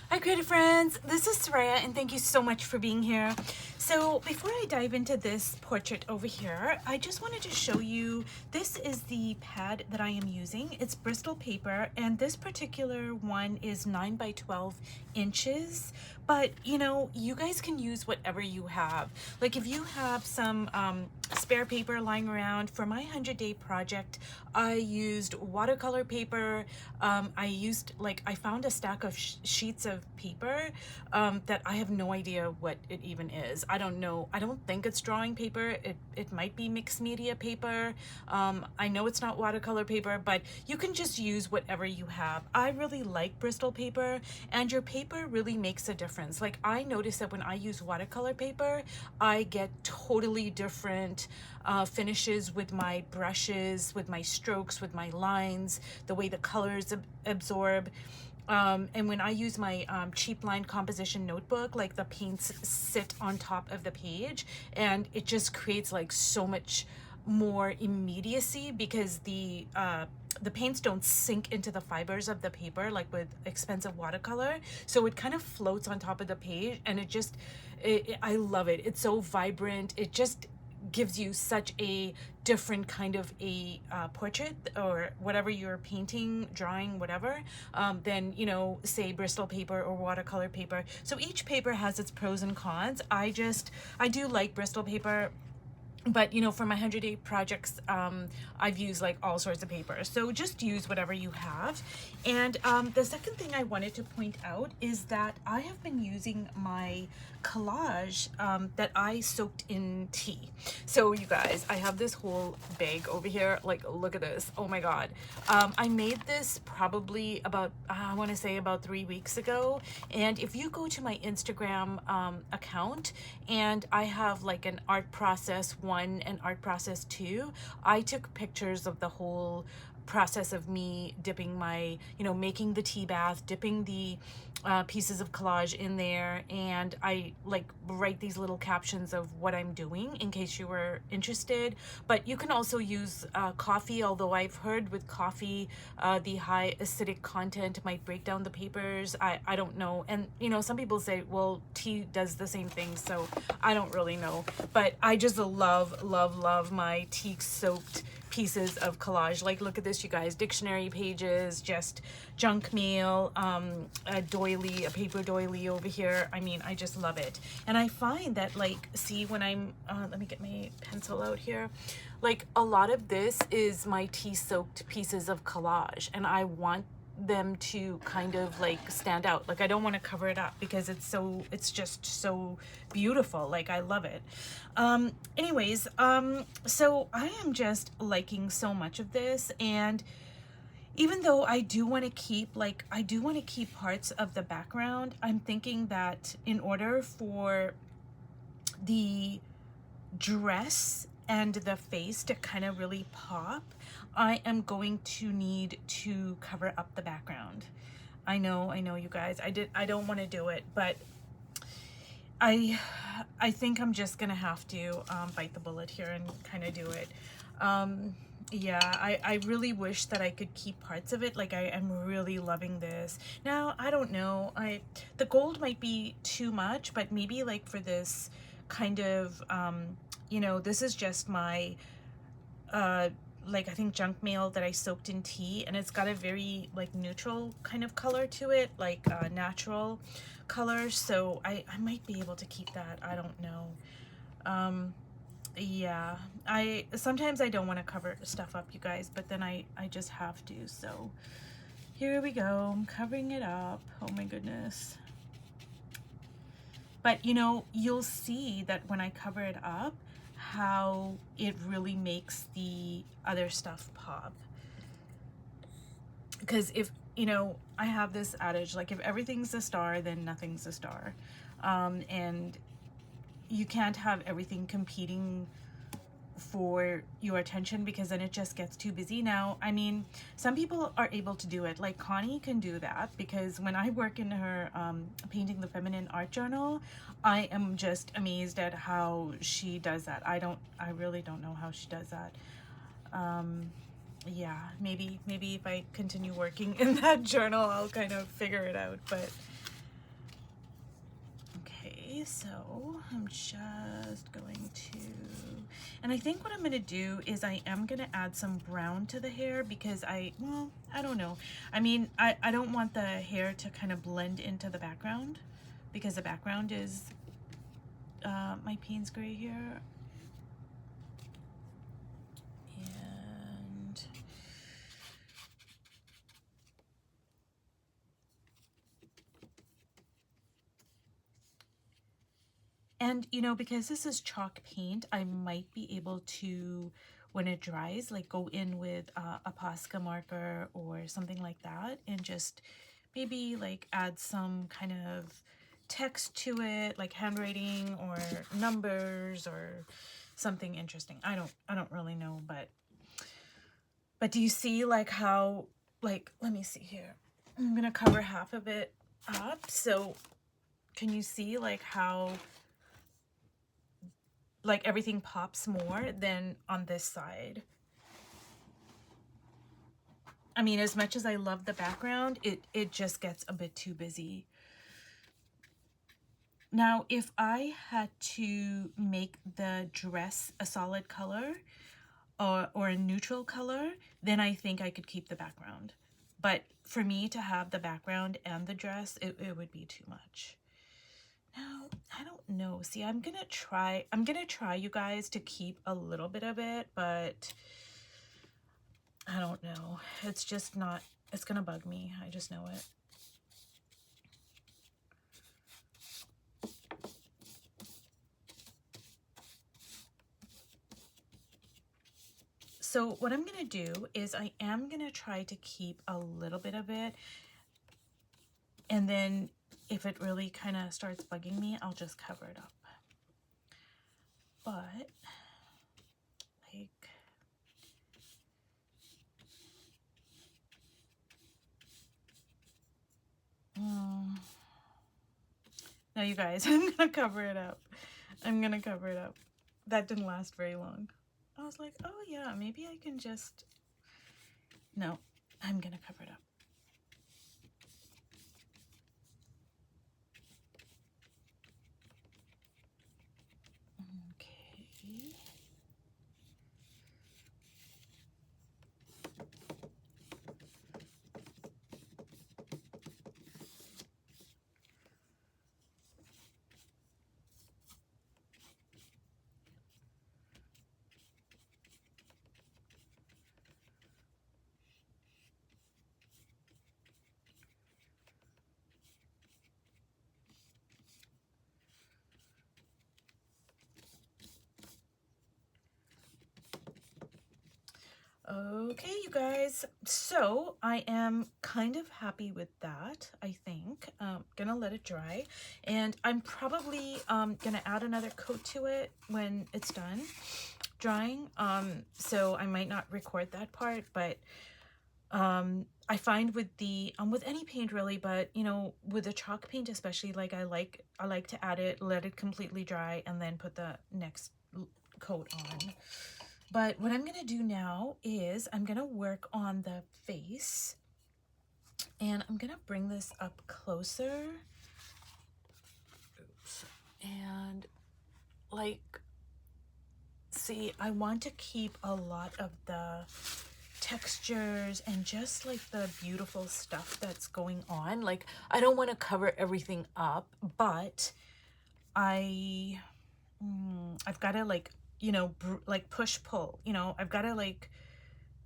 Hi creative friends, this is Soraya and thank you so much for being here. So before I dive into this portrait over here, I just wanted to show you, this is the pad that I am using. It's Bristol paper and this particular one is 9 by 12 inches, but you know, you guys can use whatever you have. Like if you have some spare paper lying around, for my 100-day project, I used watercolor paper. I found a stack of sheets of paper that I have no idea what it even is. I don't know. I don't think it's drawing paper. It might be mixed media paper. I know it's not watercolor paper, but you can just use whatever you have. I really like Bristol paper, and your paper really makes a difference. Like I notice that when I use watercolor paper, I get totally different finishes with my brushes, with my strokes, with my lines, the way the colors absorb. And when I use my cheap line composition notebook, like the paints sit on top of the page and it just creates like so much more immediacy because the paints don't sink into the fibers of the paper like with expensive watercolor. So it kind of floats on top of the page and I love it. It's so vibrant. It just gives you such a different kind of a portrait or whatever you're painting, drawing, whatever, than, you know, say Bristol paper or watercolor paper. So each paper has its pros and cons. I do like Bristol paper, but you know, for my 100-day projects, I've used like all sorts of paper. So just use whatever you have. And the second thing I wanted to point out is that I have been using my collage that I soaked in tea. So you guys, I have this whole bag over here. Like, look at this. Oh my God. I made this probably about, I want to say about 3 weeks ago. And if you go to my Instagram account, and I have like an art process 1 and art process 2, I took pictures of the whole process of me dipping my, you know, making the tea bath, dipping the pieces of collage in there, and I like write these little captions of what I'm doing in case you were interested. But you can also use coffee, although I've heard with coffee the high acidic content might break down the papers. I don't know. And you know, some people say, well, tea does the same thing, so I don't really know. But I just love my tea soaked pieces of collage. Like, look at this, you guys. Dictionary pages, just junk mail, a doily, a paper doily over here. I mean, I just love it. And I find that, like, see, when I'm let me get my pencil out here, like a lot of this is my tea soaked pieces of collage, and I want them to kind of like stand out. Like I don't want to cover it up because it's just so beautiful. Like I love it. Anyways, so I am just liking so much of this, and even though I do want to keep parts of the background, I'm thinking that in order for the dress and the face to kind of really pop, I am going to need to cover up the background. I know you guys, I don't want to do it, but I think I'm just gonna have to bite the bullet here and kind of do it. Yeah, I really wish that I could keep parts of it. Like I am really loving this. Now, I don't know, the gold might be too much, but maybe like for this kind of, you know, this is just my, like I think junk mail that I soaked in tea, and it's got a very like neutral kind of color to it, like natural color. So I might be able to keep that. I don't know. Yeah, sometimes I don't want to cover stuff up, you guys, but then I just have to. So here we go. I'm covering it up. Oh my goodness. But you know, you'll see that when I cover it up, how it really makes the other stuff pop. Because if, you know, I have this adage, like if everything's a star, then nothing's a star. And you can't have everything competing for your attention because then it just gets too busy. Now, I mean, some people are able to do it, like Connie can do that, because when I work in her Painting the Feminine art journal, I am just amazed at how she does that. I really don't know how she does that. Yeah, maybe if I continue working in that journal, I'll kind of figure it out. But Okay, so I'm just going to, and I think what I'm going to do is I am going to add some brown to the hair because well, I don't know. I mean, I don't want the hair to kind of blend into the background because the background is my Payne's gray hair. And you know, because this is chalk paint, I might be able to, when it dries, like go in with a Posca marker or something like that and just maybe like add some kind of text to it, like handwriting or numbers or something interesting. I don't really know, but do you see like how, like, let me see here. I'm gonna cover half of it up. So can you see like how like everything pops more than on this side? I mean, as much as I love the background, it just gets a bit too busy. Now, if I had to make the dress a solid color or a neutral color, then I think I could keep the background. But for me to have the background and the dress, it would be too much. Now, I don't know. See, I'm gonna try, you guys, to keep a little bit of it, but I don't know. It's just not, it's gonna bug me. I just know it. So what I'm gonna do is I am gonna try to keep a little bit of it, and then if it really kind of starts bugging me, I'll just cover it up. But like, no, you guys, I'm gonna cover it up. I'm gonna cover it up. That didn't last very long. I was like, oh yeah, maybe I can just, no, I'm gonna cover it up. Okay. Okay, you guys, so I am kind of happy with that, I think. Gonna let it dry, and I'm probably gonna add another coat to it when it's done drying. So I might not record that part, but I find with the with any paint really, but you know, with the chalk paint especially, like I like to add it, let it completely dry, and then put the next coat on. But what I'm going to do now is I'm going to work on the face, and I'm going to bring this up closer. Oops. And like, see, I want to keep a lot of the textures and just like the beautiful stuff that's going on. Like, I don't want to cover everything up, but I've got to, like, you know, like push pull, you know, I've got to like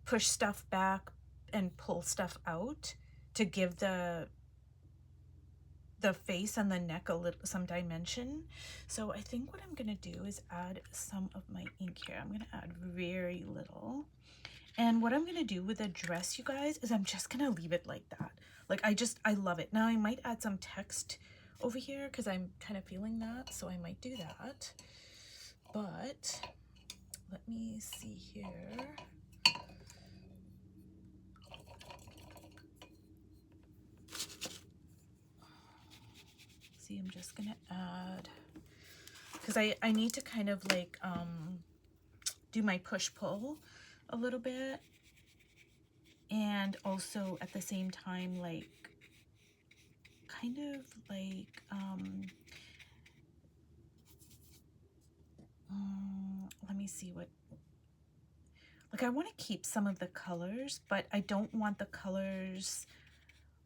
push stuff back and pull stuff out to give the face and the neck some dimension. So I think what I'm gonna do is add some of my ink here. I'm gonna add very little. And what I'm gonna do with the dress, you guys, is I'm just gonna leave it like that. Like, I love it. Now I might add some text over here because I'm kind of feeling that, so I might do that. But let me see here. See, I'm just gonna add, because I need to kind of like do my push-pull a little bit, and also at the same time, like, kind of like see what, like I want to keep some of the colors, but I don't want the colors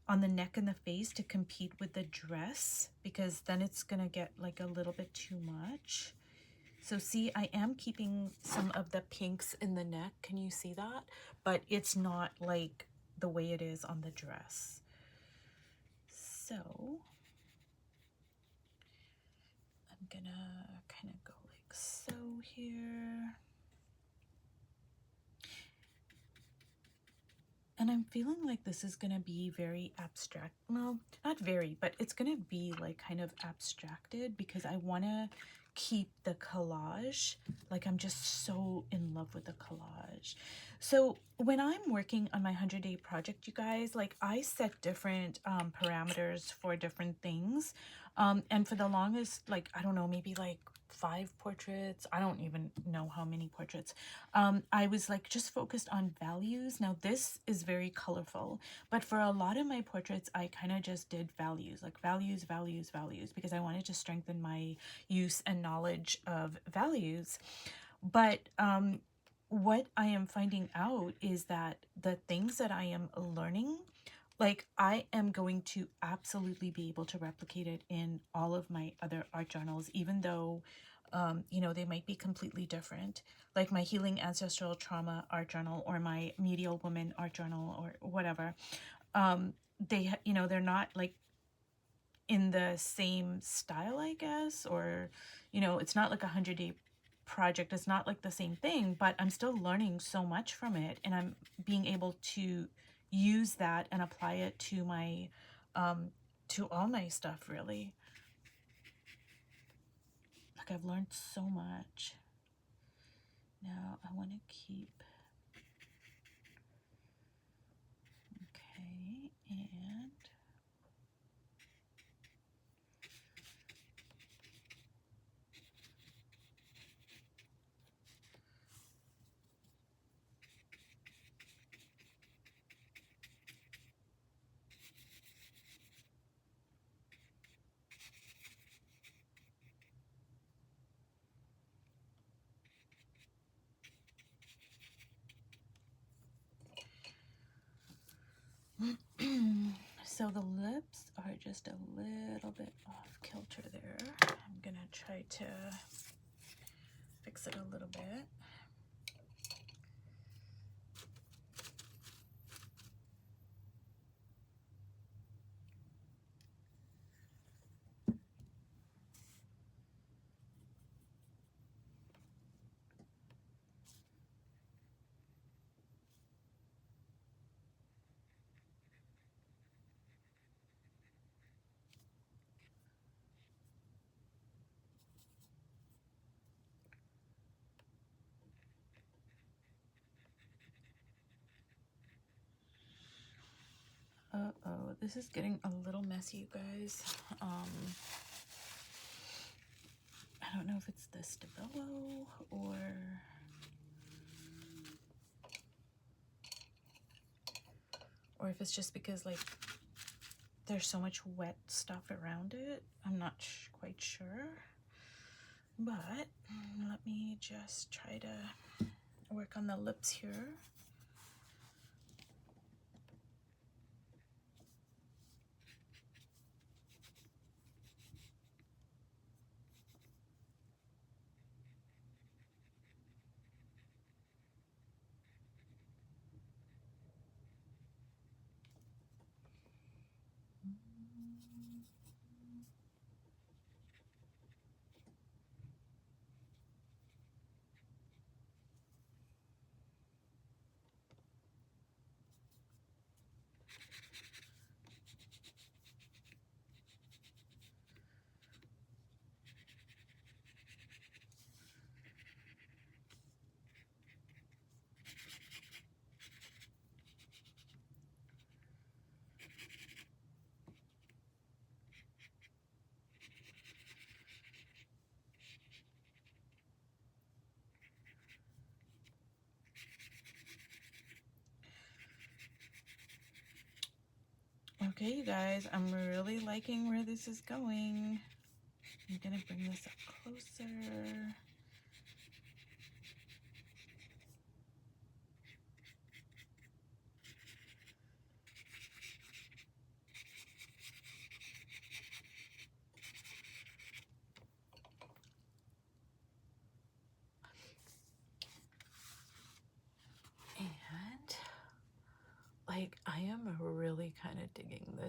on the neck and the face to compete with the dress, because then it's gonna get like a little bit too much. So see, I am keeping some of the pinks in the neck. Can you see that? But it's not like the way it is on the dress. So I'm gonna kind of go like so here. And I'm feeling like this is gonna be very abstract. Well, not very, but it's gonna be like kind of abstracted because I wanna keep the collage. Like I'm just so in love with the collage. So when I'm working on my 100-day project, you guys, like I set different parameters for different things. And for the longest, like, I don't know, maybe like 5 portraits. I don't even know how many portraits. I was like just focused on values. Now this is very colorful, but for a lot of my portraits, I kind of just did values, like values, values, values, because I wanted to strengthen my use and knowledge of values. But what I am finding out is that the things that I am learning, like I am going to absolutely be able to replicate it in all of my other art journals, even though, you know, they might be completely different. Like my Healing Ancestral Trauma art journal or my Medial Woman art journal or whatever. You know, they're not like in the same style, I guess, or, you know, it's not like a 100-day project. It's not like the same thing, but I'm still learning so much from it, and I'm being able to use that and apply it to my to all my stuff, really. Like I've learned so much. Now I want to keep, okay, and so the lips are just a little bit off kilter there. I'm gonna try to fix it a little bit. Uh-oh, this is getting a little messy, you guys. I don't know if it's the Stabilo or if it's just because like there's so much wet stuff around it. I'm not quite sure, but let me just try to work on the lips here. Okay, you guys, I'm really liking where this is going. I'm gonna bring this up closer.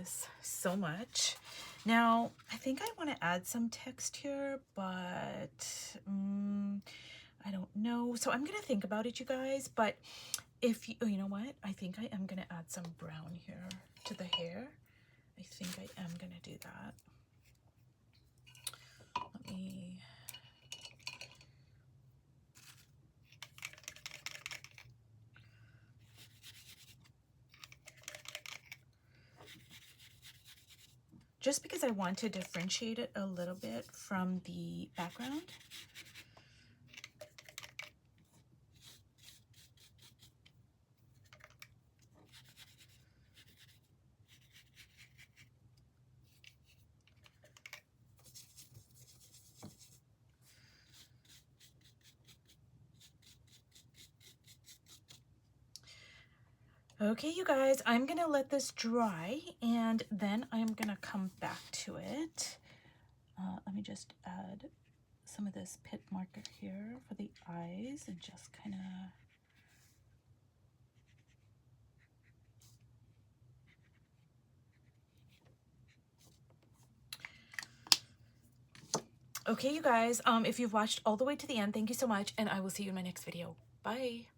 this so much. Now, I think I want to add some text here, but I don't know. So I'm going to think about it, you guys. But if you, oh, you know what? I think I am going to add some brown here to the hair. I think I am going to do that. Let me... just because I want to differentiate it a little bit from the background. Okay, you guys, I'm gonna let this dry and then I'm gonna come back to it. Let me just add some of this pit marker here for the eyes and just kind of... Okay, you guys, if you've watched all the way to the end, thank you so much, and I will see you in my next video. Bye.